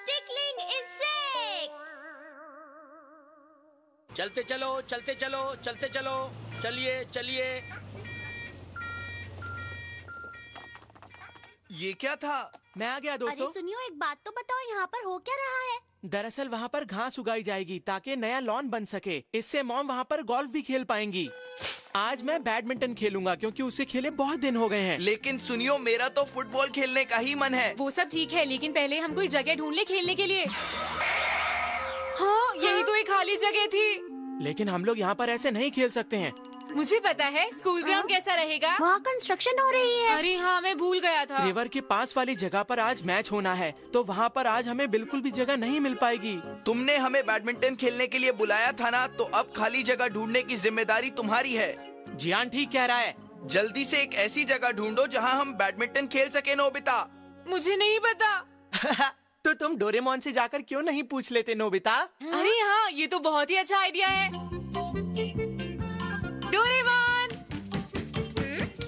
tickling insect. चलते चलो, चलते चलो, चलते चलो, चलिए चलिए। ये क्या था? मैं आ गया दोस्तों। अरे सुनियो, एक बात तो बताओ, यहाँ पर हो क्या रहा है? दरअसल वहाँ पर घास उगाई जाएगी ताकि नया लॉन बन सके। इससे मॉम वहाँ पर गोल्फ भी खेल पाएंगी। आज मैं बैडमिंटन खेलूंगा क्योंकि उसे खेले बहुत दिन हो गए हैं। लेकिन सुनियो, मेरा तो फुटबॉल खेलने का ही मन है। वो सब ठीक है, लेकिन पहले हम कोई जगह ढूंढ ले खेलने के लिए। हाँ, यही तो एक खाली जगह थी। लेकिन हम लोग यहाँ पर ऐसे नहीं खेल सकते हैं। मुझे पता है स्कूल ग्राउंड कैसा रहेगा। वहाँ कंस्ट्रक्शन हो रही है। अरे हाँ, मैं भूल गया था। रिवर के पास वाली जगह पर आज मैच होना है, तो वहाँ पर आज हमें बिल्कुल भी जगह नहीं मिल पाएगी। तुमने हमें बैडमिंटन खेलने के लिए बुलाया था ना, तो अब खाली जगह ढूंढने की जिम्मेदारी तुम्हारी है। जियान ठीक कह रहा है। जल्दी से एक ऐसी जगह ढूंढो जहाँ हम बैडमिंटन खेल सके नोबिता। मुझे नहीं पता। तो तुम डोरेमोन से जाकर क्यों नहीं पूछ लेते नोबिता? अरे हाँ, ये तो बहुत ही अच्छा आइडिया है। डोरेमोन,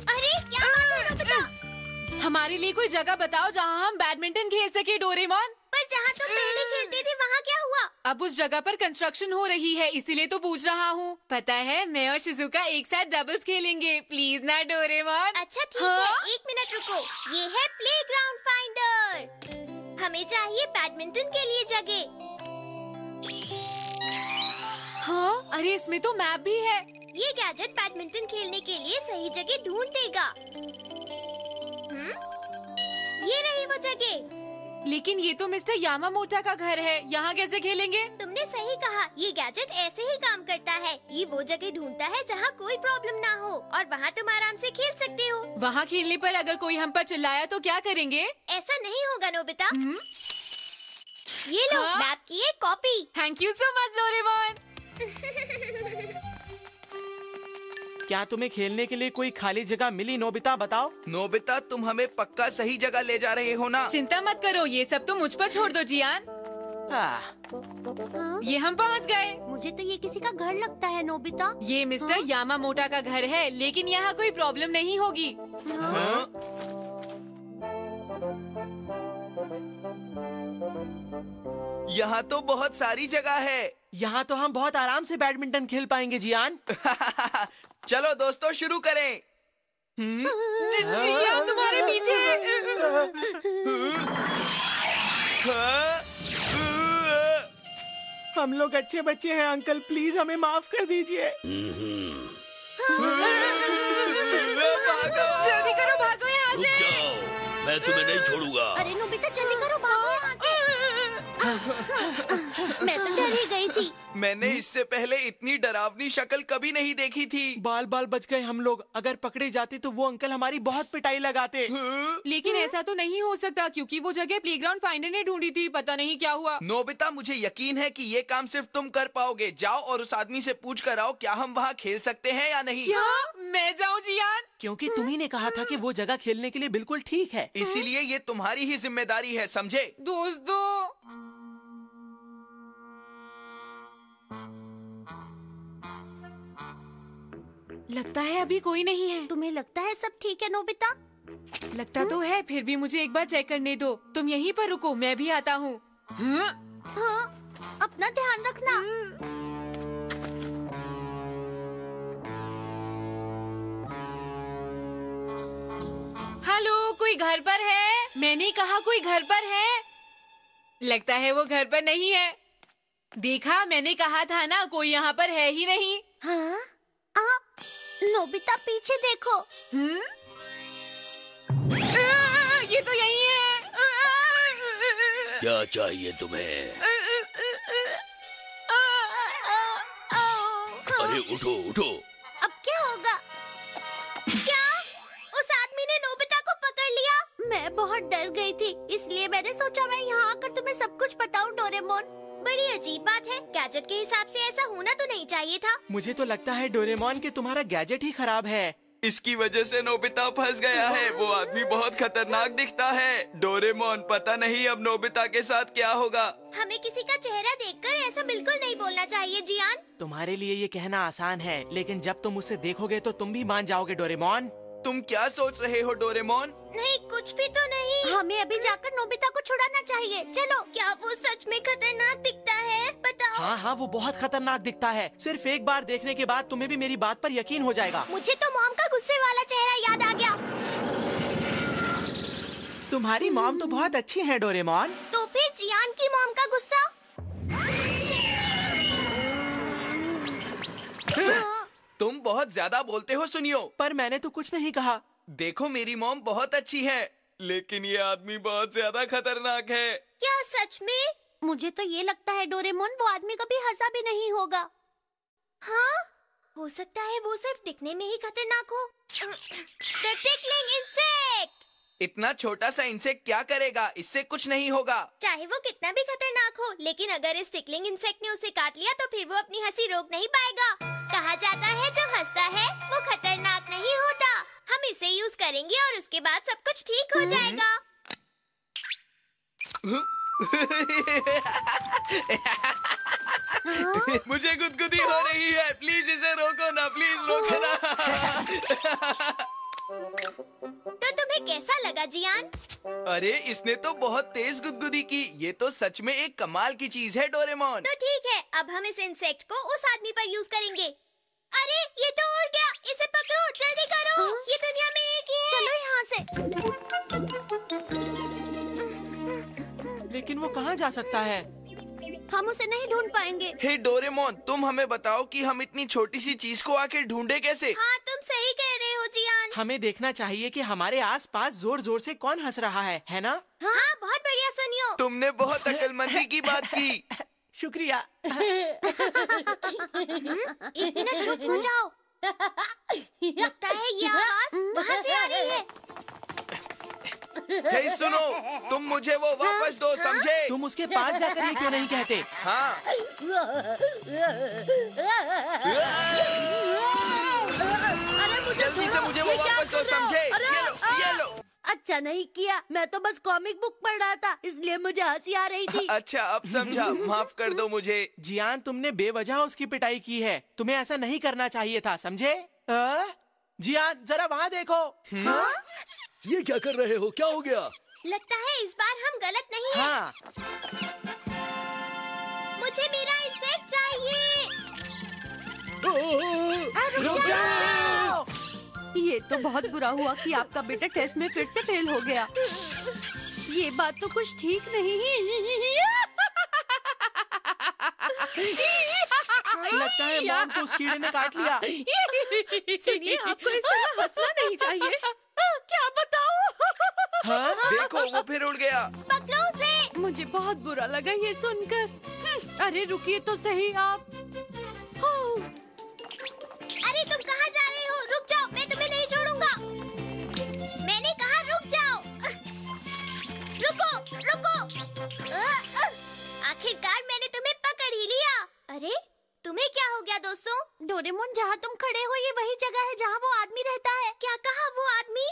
अरे क्या बात है नोबिता? हमारे लिए कोई जगह बताओ जहाँ हम बैडमिंटन खेल सके। डोरेमोन, पर जहाँ तुम पहले खेलते थे वहाँ क्या हुआ? अब उस जगह पर कंस्ट्रक्शन हो रही है, इसीलिए तो पूछ रहा हूँ। पता है, मैं और शिजुका एक साथ डबल्स खेलेंगे। प्लीज ना डोरेमोन। अच्छा ठीक हाँ? है, एक मिनट रुको। ये है प्लेग्राउंड फाइंडर। हमें चाहिए बैडमिंटन के लिए जगह। हाँ, अरे इसमें तो मैप भी है। ये गैजेट बैडमिंटन खेलने के लिए सही जगह ढूंढ देगा। ये रही वो जगह। लेकिन ये तो मिस्टर यामामोटा का घर है, यहाँ कैसे खेलेंगे? तुमने सही कहा, ये गैजेट ऐसे ही काम करता है। ये वो जगह ढूंढता है जहाँ कोई प्रॉब्लम ना हो और वहाँ तुम आराम से खेल सकते हो। वहाँ खेलने पर अगर कोई हम पर चिल्लाया तो क्या करेंगे? ऐसा नहीं होगा नोबिता। ये लो, हाँ? मैप की एक copy. Thank you so much Doraemon. क्या तुम्हें खेलने के लिए कोई खाली जगह मिली नोबिता? बताओ। नोबिता, तुम हमें पक्का सही जगह ले जा रहे हो ना? चिंता मत करो, ये सब तो मुझ पर छोड़ दो जियान। ये हम पहुँच गए। मुझे तो ये किसी का घर लगता है नोबिता। ये मिस्टर यामामोटा का घर है, लेकिन यहाँ कोई प्रॉब्लम नहीं होगी। हाँ? यहाँ तो बहुत सारी जगह है। यहाँ तो हम बहुत आराम से बैडमिंटन खेल पाएंगे जियान। चलो दोस्तों, शुरू करें। जियान तुम्हारे पीछे। हम लोग अच्छे बच्चे हैं अंकल, प्लीज हमें माफ कर दीजिए। जल्दी करो, भागो यहाँ रुक से। जाओ, मैं तुम्हें नहीं छोड़ूंगा। अरे नोबिता जल्दी करो, भागो यहाँ से। मैं तो डर ही गई थी। मैंने इससे पहले इतनी डरावनी शक्ल कभी नहीं देखी थी। बाल बाल बच गए हम लोग। अगर पकड़े जाते तो वो अंकल हमारी बहुत पिटाई लगाते। लेकिन ऐसा तो नहीं हो सकता क्योंकि वो जगह प्लेग्राउंड फाइंडर ने ढूंढी थी। पता नहीं क्या हुआ। नोबिता, मुझे यकीन है कि ये काम सिर्फ तुम कर पाओगे। जाओ और उस आदमी से पूछ कर आओ क्या हम वहाँ खेल सकते हैं या नहीं। क्या मैं जाऊँ जियान? क्योंकि तुम्ही ने कहा था कि वो जगह खेलने के लिए बिल्कुल ठीक है। इसीलिए ये तुम्हारी ही जिम्मेदारी है, समझे? दोस्तों, लगता है अभी कोई नहीं है। तुम्हें लगता है सब ठीक है नोबिता? लगता तो है, फिर भी मुझे एक बार चेक करने दो। तुम यहीं पर रुको, मैं भी आता हूँ। हाँ, अपना ध्यान रखना। हेलो, कोई घर पर है? मैंने कहा कोई घर पर है। लगता है वो घर पर नहीं है। देखा, मैंने कहा था ना, कोई यहाँ पर है ही नहीं। हाँ? नोबिता पीछे देखो। ये तो यही है। क्या चाहिए तुम्हें? अरे उठो उठो। अब क्या होगा? क्या? उस आदमी ने नोबिता को पकड़ लिया। मैं बहुत डर गई थी, इसलिए मैंने सोचा मैं यहाँ आकर तुम्हें सब कुछ बताऊं डोरेमोन। बड़ी अजीब बात है, गैजेट के हिसाब से ऐसा होना तो नहीं चाहिए था। मुझे तो लगता है डोरेमोन कि तुम्हारा गैजेट ही खराब है। इसकी वजह से नोबिता फंस गया है। वो आदमी बहुत खतरनाक दिखता है। डोरेमोन, पता नहीं अब नोबिता के साथ क्या होगा। हमें किसी का चेहरा देखकर ऐसा बिल्कुल नहीं बोलना चाहिए जियान। तुम्हारे लिए ये कहना आसान है, लेकिन जब तुम उसे देखोगे तो तुम भी मान जाओगे डोरेमोन। तुम क्या सोच रहे हो डोरेमोन? नहीं, कुछ भी तो नहीं। हमें अभी जाकर नोबिता को छुड़ाना चाहिए। चलो। क्या वो सच में खतरनाक दिखता है? बताओ। हाँ हाँ, वो बहुत खतरनाक दिखता है। सिर्फ एक बार देखने के बाद तुम्हें भी मेरी बात पर यकीन हो जाएगा। मुझे तो मॉम का गुस्से वाला चेहरा याद आ गया। तुम्हारी मॉम तो बहुत अच्छी है डोरेमोन। तो फिर जियान की मॉम का गुस्सा? तुम बहुत ज्यादा बोलते हो सुनियो। पर मैंने तो कुछ नहीं कहा। देखो मेरी मॉम बहुत अच्छी है, लेकिन ये आदमी बहुत ज्यादा खतरनाक है। क्या सच में? मुझे तो ये लगता है डोरेमोन, वो आदमी कभी हंसा भी नहीं होगा। हाँ, हो सकता है वो सिर्फ दिखने में ही खतरनाक हो। The tickling insect! इतना छोटा सा इंसेक्ट क्या करेगा? इससे कुछ नहीं होगा। चाहे वो कितना भी खतरनाक हो, लेकिन अगर इस टिकलिंग इंसेक्ट ने उसे काट लिया तो फिर वो अपनी हंसी रोक नहीं पाएगा। कहा जाता है जो हंसता है वो खतरनाक नहीं होता। हम इसे यूज करेंगे और उसके बाद सब कुछ ठीक हो जाएगा। मुझे गुदगुदी हो रही है। प्लीज इसे रोको ना, प्लीज रोको ना। तो तुम्हें कैसा लगा जियान? अरे इसने तो बहुत तेज गुदगुदी की। ये तो सच में एक कमाल की चीज है डोरेमोन। तो ठीक है, अब हम इस इंसेक्ट को उस आदमी पर यूज करेंगे। अरे ये तो उड़ गया, इसे पकड़ो, जल्दी करो। ये दुनिया में एक ही है। चलो यहाँ से। लेकिन वो कहाँ जा सकता है? हम उसे नहीं ढूंढ पाएंगे। हे डोरेमोन, तुम हमें बताओ कि हम इतनी छोटी सी चीज को आखिर ढूंढे कैसे? हाँ, तुम सही कह रहे हो जियान। हमें देखना चाहिए कि हमारे आसपास जोर जोर से कौन हंस रहा है ना? हाँ, बहुत बढ़िया सुनियो। तुमने बहुत अक्लमंदी की बात की। शुक्रिया। एक मिनट चुप हो जाओ। लगता है ये आवाज वहाँ से आ रही है। हे सुनो, तुम मुझे वो वापस दो, समझे? तुम उसके पास जाकर ये क्यों नहीं कहते? हाँ। जल्दी से मुझे वो वापस दो, समझे? ये लो। अच्छा नहीं किया, मैं तो बस कॉमिक बुक पढ़ रहा था, इसलिए मुझे हंसी आ रही थी। अच्छा अब समझा, माफ कर दो मुझे। जियान, तुमने बेवजह उसकी पिटाई की है। तुम्हें ऐसा नहीं करना चाहिए था, समझे? जियान, जरा वहाँ देखो। हाँ? ये क्या कर रहे हो? क्या हो गया? लगता है इस बार हम गलत नहीं हैं। हाँ। मुझे मेरा इंसेक्ट चाहिए। रुक जाओ। ये तो बहुत बुरा हुआ कि आपका बेटा टेस्ट में फिर से फेल हो गया। ये बात तो कुछ ठीक नहीं। लगता है मॉम को उस कीड़े ने काट लिया। सुनिए, आपको इस तरह हंसना नहीं चाहिए। क्या बताओ? हाँ? देखो वो फिर उड़ गया। पकड़ो उसे। मुझे बहुत बुरा लगा ये सुनकर। अरे रुकिए तो सही आप। अरे तुम कहाँ जा रहे हो? रुक जाओ, मैं तुम्हें नहीं छोड़ूंगा। मैंने कहा रुक जाओ। रुको, रुको। आखिरकार मैंने तुम्हें पकड़ ही लिया। अरे तुम्हें क्या हो गया दोस्तों? डोरेमोन, जहाँ तुम खड़े हो ये वही जगह है जहाँ वो आदमी रहता है। क्या कहा वो आदमी?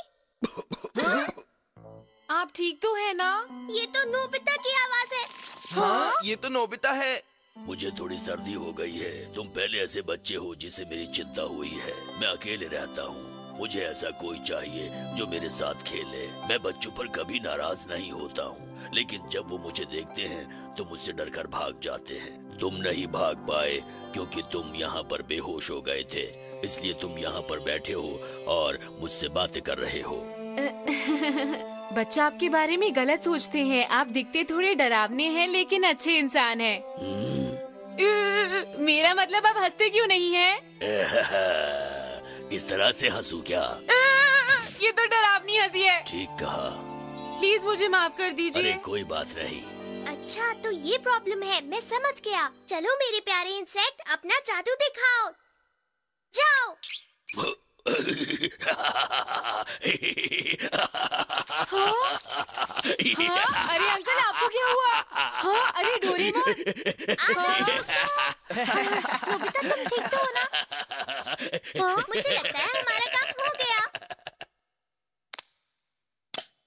आप ठीक तो है ना? ये तो नोबिता की आवाज है। हाँ, ये तो नोबिता है। मुझे थोड़ी सर्दी हो गई है। तुम पहले ऐसे बच्चे हो जिसे मेरी चिंता हुई है। मैं अकेले रहता हूँ। मुझे ऐसा कोई चाहिए जो मेरे साथ खेले। मैं बच्चों पर कभी नाराज नहीं होता हूँ, लेकिन जब वो मुझे देखते हैं तो मुझसे डरकर भाग जाते हैं। तुम नहीं भाग पाए क्योंकि तुम यहाँ पर बेहोश हो गए थे, इसलिए तुम यहाँ पर बैठे हो और मुझसे बातें कर रहे हो। बच्चा आपके बारे में गलत सोचते हैं। आप दिखते थोड़े डरावने हैं लेकिन अच्छे इंसान हैं। मेरा मतलब आप हंसते क्यों नहीं हैं? इस तरह से हंसू क्या? ये तो डरावनी हंसी है। ठीक कहा। प्लीज मुझे माफ कर दीजिए। अरे कोई बात नहीं। अच्छा तो ये प्रॉब्लम है, मैं समझ गया। चलो मेरे प्यारे इंसेक्ट, अपना जादू दिखाओ। जाओ। हाँ? अरे अंकल, आपको क्या हुआ? हाँ? अरे डोरेमोन। नोबिता, तुम ठीक तो हो ना? हाँ? मुझे लगता है हमारा काम हो गया।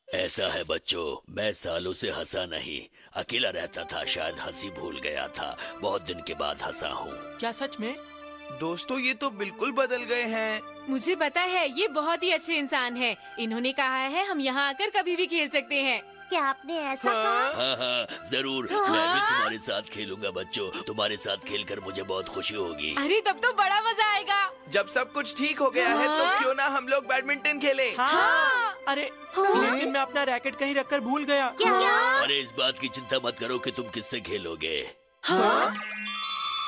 ऐसा है बच्चों, मैं सालों से हंसा नहीं। अकेला रहता था, शायद हंसी भूल गया था। बहुत दिन के बाद हंसा हूँ। क्या सच में? दोस्तों ये तो बिल्कुल बदल गए हैं। मुझे पता है ये बहुत ही अच्छे इंसान है। इन्होंने कहा है हम यहाँ आकर कभी भी खेल सकते हैं। क्या आपने ऐसा कहा? हाँ हाँ जरूर, मैं भी तुम्हारे साथ खेलूंगा बच्चों। तुम्हारे साथ खेलकर मुझे बहुत खुशी होगी। अरे तब तो बड़ा मजा आएगा। जब सब कुछ ठीक हो गया है तो क्यों ना हम लोग बैडमिंटन खेलें? हाँ। अरे लेकिन मैं अपना रैकेट कहीं रखकर भूल गया। क्या? अरे इस बात की चिंता मत करो कि तुम किससे खेलोगे।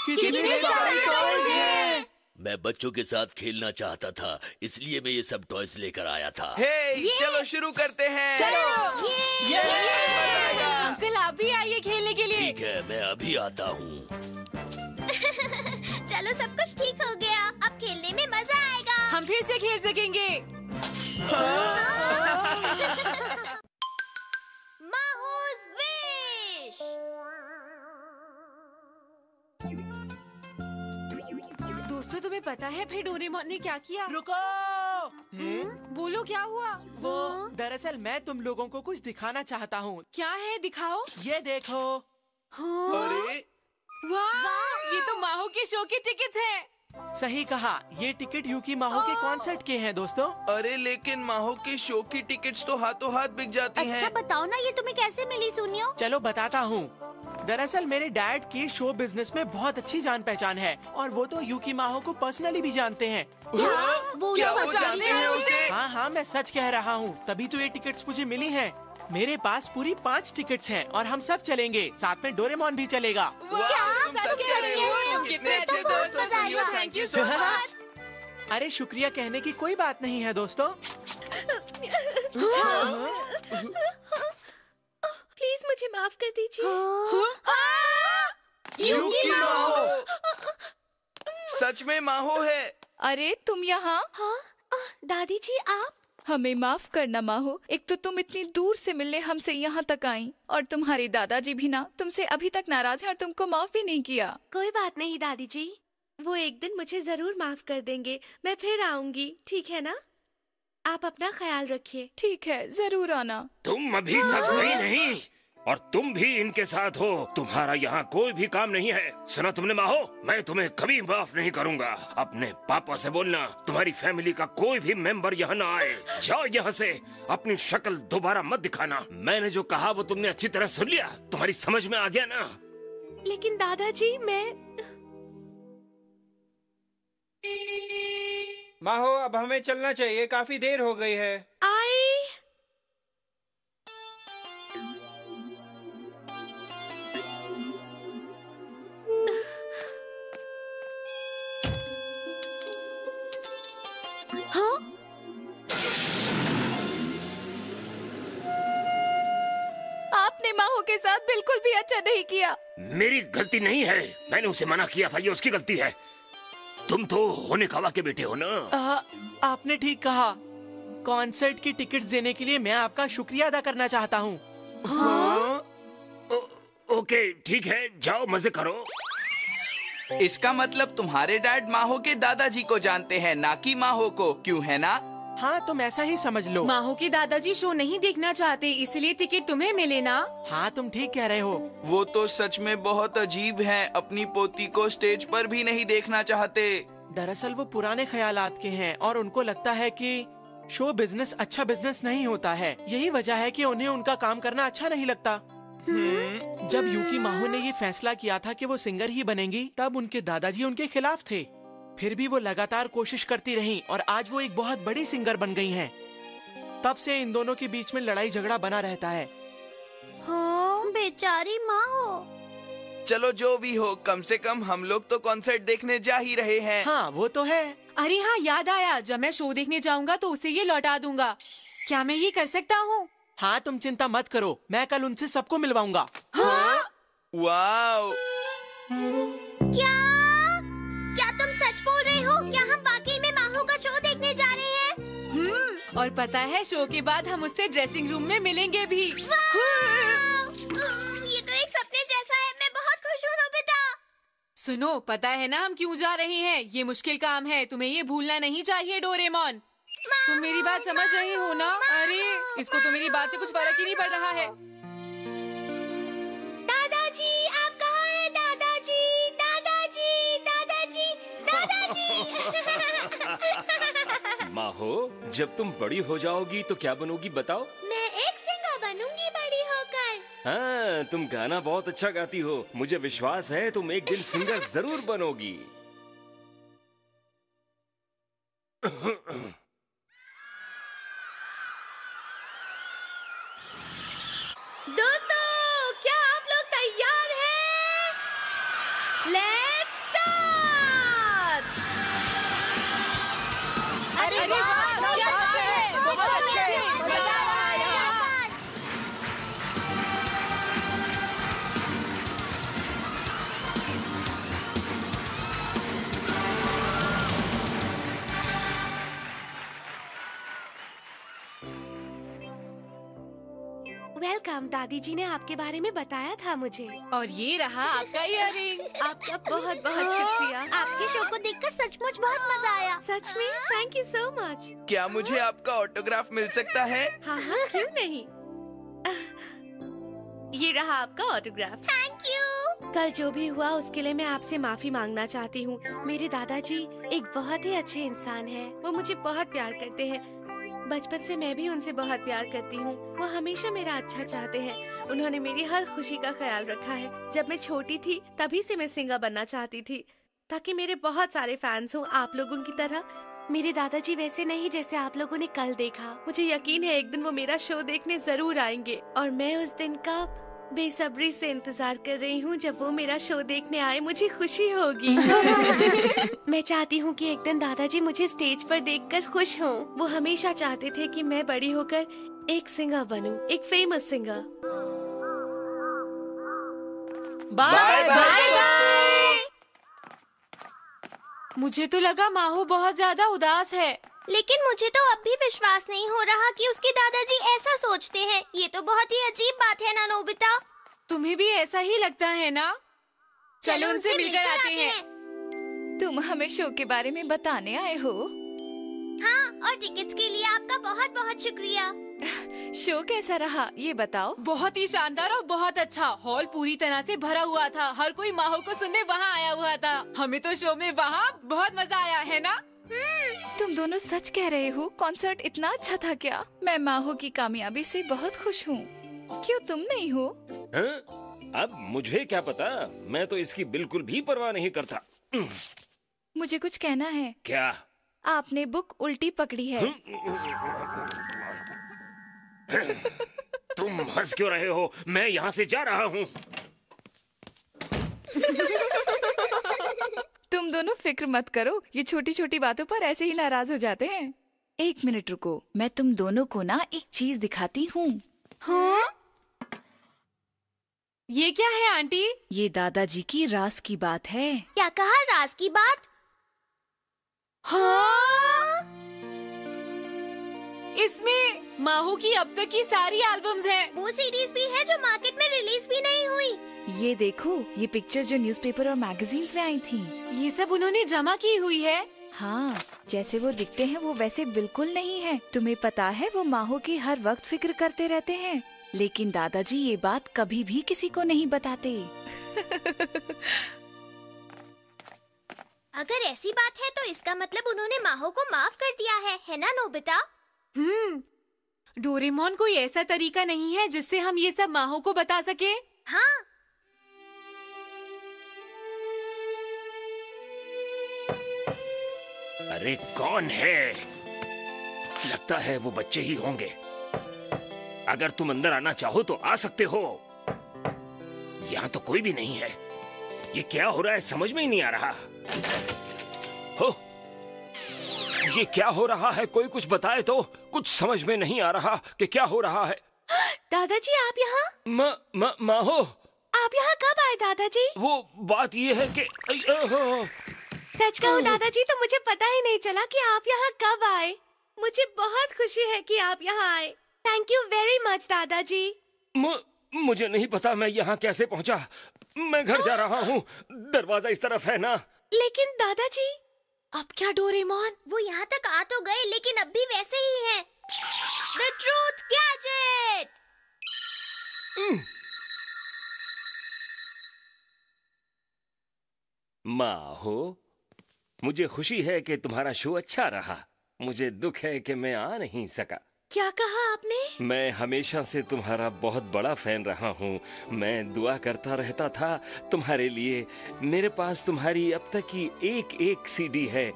कितने सारे टॉयज हैं। मैं बच्चों के साथ खेलना चाहता था, इसलिए मैं ये सब टॉयज लेकर आया था। हे, चलो शुरू करते हैं। चलो। मजा आएगा। अंकल आप भी आइए खेलने के लिए। ठीक है, मैं अभी आता हूँ। चलो सब कुछ ठीक हो गया, अब खेलने में मजा आएगा। हम फिर से खेल सकेंगे। माहौज विश। दोस्तों तुम्हें पता है फिर डोरेमोन ने क्या किया? रुको। बोलो क्या हुआ? वो दरअसल मैं तुम लोगों को कुछ दिखाना चाहता हूँ। क्या है दिखाओ। ये देखो। अरे वाह ये तो माहो के शो के टिकट हैं। सही कहा, ये टिकट यूकी माहो के कॉन्सर्ट के हैं दोस्तों। अरे लेकिन माहो के शो की टिकट्स तो हाथों हाथ बिक जाती अच्छा हैं। बताओ ना, ये तुम्हें कैसे मिली सुनियो? चलो बताता हूँ। दरअसल मेरे डैड की शो बिजनेस में बहुत अच्छी जान पहचान है और वो तो यूकी माहो को पर्सनली भी जानते हैं। वो क्या लोग वो जानते हैं उसे? हाँ हाँ मैं सच कह रहा हूँ, तभी तो ये टिकट्स मुझे मिली हैं। मेरे पास पूरी 5 टिकट्स हैं और हम सब चलेंगे, साथ में डोरेमोन भी चलेगा। तुम सच कह रहे हो? तुम कितने अच्छे तो बहुत दोस्त हो मजा सुनियो, आएगा। Thank you so much. अरे शुक्रिया कहने की कोई बात नहीं है दोस्तों। प्लीज मुझे माफ कर दीजिए। यूकी माहो, सच में माहो है। अरे तुम यहाँ? हाँ? दादी जी आप? हमें माफ करना माहो, एक तो तुम इतनी दूर से मिलने हमसे यहाँ तक आई और तुम्हारे दादाजी भी ना तुमसे अभी तक नाराज हैं और तुमको माफ भी नहीं किया। कोई बात नहीं दादी जी, वो एक दिन मुझे जरूर माफ कर देंगे। मैं फिर आऊंगी, ठीक है ना? आप अपना ख्याल रखिए। ठीक है, जरूर आना। तुम अभी तक गई नहीं और तुम भी इनके साथ हो। तुम्हारा यहाँ कोई भी काम नहीं है। सुना तुमने माहो, मैं तुम्हें कभी माफ नहीं करूँगा। अपने पापा से बोलना तुम्हारी फैमिली का कोई भी मेंबर यहाँ ना आए। जाओ यहाँ से, अपनी शक्ल दोबारा मत दिखाना। मैंने जो कहा वो तुमने अच्छी तरह सुन लिया? तुम्हारी समझ में आ गया ना? लेकिन दादाजी मैं माहो अब हमें चलना चाहिए, काफी देर हो गई है। आई। हाँ? आपने माहो के साथ बिल्कुल भी अच्छा नहीं किया। मेरी गलती नहीं है, मैंने उसे मना किया था, ये उसकी गलती है। तुम तो होनेकावा के बेटे हो ना? आपने ठीक कहा। कॉन्सर्ट की टिकट्स देने के लिए मैं आपका शुक्रिया अदा करना चाहता हूँ। ओके ठीक है, जाओ मजे करो। इसका मतलब तुम्हारे डैड माहो के दादाजी को जानते हैं, ना कि माहो को, क्यों है ना? हाँ तुम ऐसा ही समझ लो। माहो के दादाजी शो नहीं देखना चाहते, इसलिए टिकट तुम्हें मिले ना? हाँ तुम ठीक कह रहे हो। वो तो सच में बहुत अजीब हैं, अपनी पोती को स्टेज पर भी नहीं देखना चाहते। दरअसल वो पुराने ख्यालात के हैं और उनको लगता है कि शो बिजनेस अच्छा बिजनेस नहीं होता है। यही वजह है कि उन्हें उनका काम करना अच्छा नहीं लगता। जब यूकी माहो ने ये फैसला किया था कि वो सिंगर ही बनेंगी, तब उनके दादाजी उनके खिलाफ थे। फिर भी वो लगातार कोशिश करती रहीं और आज वो एक बहुत बड़ी सिंगर बन गई हैं। तब से इन दोनों के बीच में लड़ाई झगड़ा बना रहता है। हाँ बेचारी माहो। चलो जो भी हो, कम से कम हम लोग तो कॉन्सर्ट देखने जा ही रहे हैं। हाँ वो तो है। अरे हाँ याद आया, जब मैं शो देखने जाऊंगा तो उसे ये लौटा दूंगा। क्या मैं ये कर सकता हूँ? हाँ तुम चिंता मत करो, मैं कल उनसे सबको मिलवाऊंगा। वाओ! क्या तुम सच बोल रहे हो? क्या हम वाकई में माहो का शो देखने जा रहे हैं? और पता है शो के बाद हम उससे ड्रेसिंग रूम में मिलेंगे भी। ये तो एक सपने जैसा है। मैं बहुत खुश हूँ नोबिता। सुनो, पता है ना हम क्यों जा रहे हैं? ये मुश्किल काम है, तुम्हें ये भूलना नहीं चाहिए डोरेमोन। तुम मेरी बात समझ रहे हो ना? अरे इसको तो मेरी बात से कुछ फर्क ही नहीं पड़ रहा है। दादाजी आप कहाँ हैं? दादाजी दादाजी दादाजी दादाजी जब तुम बड़ी हो जाओगी तो क्या बनोगी बताओ? मैं एक सिंगर बनूंगी बड़ी होकर। हाँ, तुम गाना बहुत अच्छा गाती हो। मुझे विश्वास है तुम एक दिन सिंगर जरूर बनोगी। दोस्तों, क्या आप लोग तैयार हैं? Let's start. अरे वाह, क्या बात है, बहुत अच्छे, मजा आ रहा है। वेलकम। दादी जी ने आपके बारे में बताया था मुझे। और ये रहा आपका इयररिंग। आपका बहुत बहुत शुक्रिया। आपके शो को देखकर सचमुच बहुत मजा आया। सच में थैंक यू सो मच। क्या मुझे आपका ऑटोग्राफ मिल सकता है? हाँ हाँ, क्यों नहीं। ये रहा आपका ऑटोग्राफ। Thank you. कल जो भी हुआ उसके लिए मैं आपसे माफी मांगना चाहती हूँ। मेरे दादाजी एक बहुत ही अच्छे इंसान हैं। वो मुझे बहुत प्यार करते हैं। बचपन से मैं भी उनसे बहुत प्यार करती हूँ। वो हमेशा मेरा अच्छा चाहते हैं। उन्होंने मेरी हर खुशी का ख्याल रखा है। जब मैं छोटी थी तभी से मैं सिंगर बनना चाहती थी, ताकि मेरे बहुत सारे फैंस हों आप लोगों की तरह। मेरे दादाजी वैसे नहीं जैसे आप लोगों ने कल देखा। मुझे यकीन है एक दिन वो मेरा शो देखने जरूर आएंगे, और मैं उस दिन का बेसब्री से इंतजार कर रही हूँ। जब वो मेरा शो देखने आए मुझे खुशी होगी। मैं चाहती हूँ कि एक दिन दादाजी मुझे स्टेज पर देखकर खुश हों। वो हमेशा चाहते थे कि मैं बड़ी होकर एक सिंगर बनूं, एक फेमस सिंगर। Bye bye. मुझे तो लगा माहो बहुत ज्यादा उदास है। लेकिन मुझे तो अब भी विश्वास नहीं हो रहा कि उसके दादाजी ऐसा सोचते हैं। ये तो बहुत ही अजीब बात है ना नोबिता? तुम्हें भी ऐसा ही लगता है ना? चलो उनसे मिलकर आते हैं। तुम हमें शो के बारे में बताने आए हो? हाँ, और टिकट्स के लिए आपका बहुत बहुत शुक्रिया। शो कैसा रहा ये बताओ। बहुत ही शानदार और बहुत अच्छा। हॉल पूरी तरह से भरा हुआ था। हर कोई माहो को सुनने वहाँ आया हुआ था। हमें तो शो में वहाँ बहुत मजा आया है ना? तुम दोनों सच कह रहे हो? कॉन्सर्ट इतना अच्छा था क्या? मैं माहो की कामयाबी से बहुत खुश हूँ। क्यों तुम नहीं हो? अब मुझे क्या पता, मैं तो इसकी बिल्कुल भी परवाह नहीं करता। मुझे कुछ कहना है। क्या? आपने बुक उल्टी पकड़ी है। तुम हंस क्यों रहे हो? मैं यहाँ से जा रहा हूँ। तुम दोनों फिक्र मत करो, ये छोटी छोटी बातों पर ऐसे ही नाराज हो जाते हैं। 1 मिनट रुको, मैं तुम दोनों को ना एक चीज दिखाती हूँ। हाँ? ये क्या है आंटी? ये दादाजी की राज की बात है। क्या कहा? राज की बात? हाँ? इसमें माहू की अब तक की सारी एल्बम्स हैं। वो सीरीज भी है जो मार्केट में रिलीज भी नहीं हुई। ये देखो, ये पिक्चर जो न्यूज़पेपर और मैगजीन्स में आई थी। ये सब उन्होंने जमा की हुई है। हाँ, जैसे वो दिखते हैं वो वैसे बिल्कुल नहीं है। तुम्हें पता है वो माहो की हर वक्त फिक्र करते रहते हैं, लेकिन दादाजी ये बात कभी भी किसी को नहीं बताते। अगर ऐसी बात है तो इसका मतलब उन्होंने माहो को माफ कर दिया है ना नोबिता? डोरेमोन कोई ऐसा तरीका नहीं है जिससे हम ये सब माहो को बता सके? हाँ। अरे कौन है? लगता है वो बच्चे ही होंगे। अगर तुम अंदर आना चाहो तो आ सकते हो। यहाँ तो कोई भी नहीं है। ये क्या हो रहा है समझ में ही नहीं आ रहा। हो, ये क्या हो रहा है? कोई कुछ बताए तो। कुछ समझ में नहीं आ रहा कि क्या हो रहा है। दादाजी आप यहाँ? माहो, आप यहाँ कब आए दादाजी? वो बात ये है कि सच कहूँ दादाजी तो मुझे पता ही नहीं चला कि आप यहाँ कब आए। मुझे बहुत खुशी है कि आप यहाँ आए। थैंक यू वेरी मच दादाजी। मुझे नहीं पता मैं यहाँ कैसे पहुँचा। मैं घर जा रहा हूँ। दरवाजा इस तरफ है ना? लेकिन दादाजी अब क्या डोरेमोन? वो यहाँ तक आ तो गए लेकिन अब भी वैसे ही हैं। The Truth Gadget! माहो, मुझे खुशी है कि तुम्हारा शो अच्छा रहा। मुझे दुख है कि मैं आ नहीं सका। क्या कहा आपने? मैं हमेशा से तुम्हारा बहुत बड़ा फैन रहा हूँ। मैं दुआ करता रहता था तुम्हारे लिए। मेरे पास तुम्हारी अब तक की एक एक सीडी है।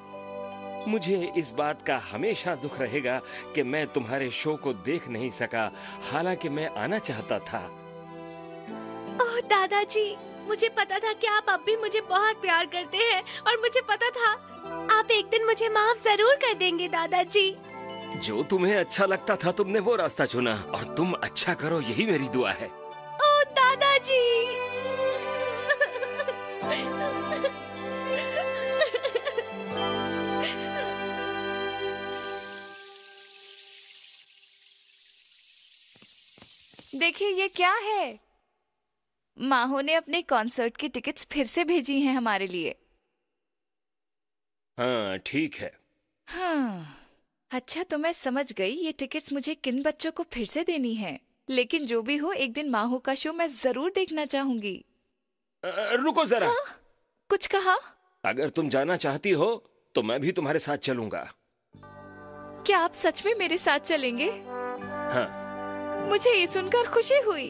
मुझे इस बात का हमेशा दुख रहेगा कि मैं तुम्हारे शो को देख नहीं सका, हालांकि मैं आना चाहता था। ओह दादाजी, मुझे पता था कि आप अब भी मुझे बहुत प्यार करते हैं और मुझे पता था आप एक दिन मुझे माफ जरूर कर देंगे दादाजी। जो तुम्हें अच्छा लगता था तुमने वो रास्ता चुना और तुम अच्छा करो, यही मेरी दुआ है। ओह दादाजी। देखिए ये क्या है? माहो ने अपने कॉन्सर्ट की टिकट्स फिर से भेजी हैं हमारे लिए। हाँ ठीक है। हाँ अच्छा, तो मैं समझ गई ये टिकट्स मुझे किन बच्चों को फिर से देनी है। लेकिन जो भी हो, एक दिन माहो का शो मैं जरूर देखना चाहूंगी। रुको जरा। हाँ? कुछ कहा? अगर तुम जाना चाहती हो तो मैं भी तुम्हारे साथ चलूंगा। क्या आप सच में मेरे साथ चलेंगे? हाँ। मुझे ये सुनकर खुशी हुई।